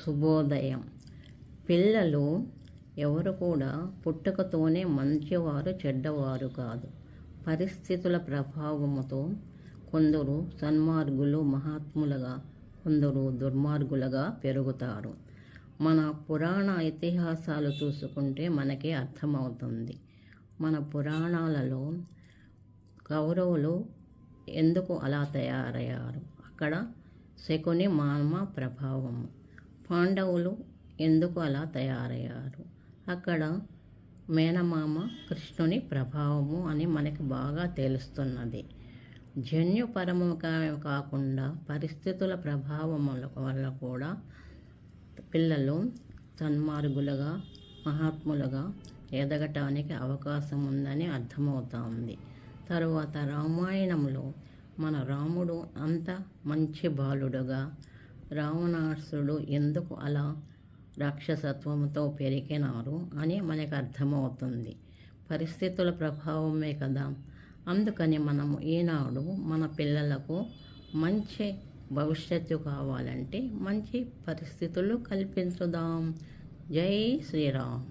శుభోదయం. పిల్లలు ఎవరు కూడా పుట్టుకతోనే మంచివారు చెడ్డవారు కాదు. పరిస్థితుల ప్రభావముతో కొందరు సన్మార్గులు మహాత్ములుగా, కొందరు దుర్మార్గులుగా పెరుగుతారు. మన పురాణ ఇతిహాసాలు చూసుకుంటే మనకి అర్థమవుతుంది. మన పురాణాలలో కౌరవులు ఎందుకు అలా తయారయ్యారు, అక్కడ శకుని మామ ప్రభావము. పాండవులు ఎందుకు అలా తయారయ్యారు, అక్కడ మేనమామ కృష్ణుని ప్రభావము అని మనకి బాగా తెలుస్తున్నది. జన్యుపరము కాకుండా పరిస్థితుల ప్రభావముల వల్ల కూడా పిల్లలు సన్మార్గులుగా మహాత్ములుగా ఎదగటానికి అవకాశం ఉందని అర్థమవుతుంది. తరువాత రామాయణంలో మన రాముడు అంత మంచి బాలుడుగా, రావణాసుడు ఎందుకు అలా రాక్షసత్వంతో పెరిగినారు అని మనకు అర్థమవుతుంది. పరిస్థితుల ప్రభావమే కదా. అందుకని మనము ఈనాడు మన పిల్లలకు మంచి భవిష్యత్తు కావాలంటే మంచి పరిస్థితులు కల్పించుదాం. జై శ్రీరామ్.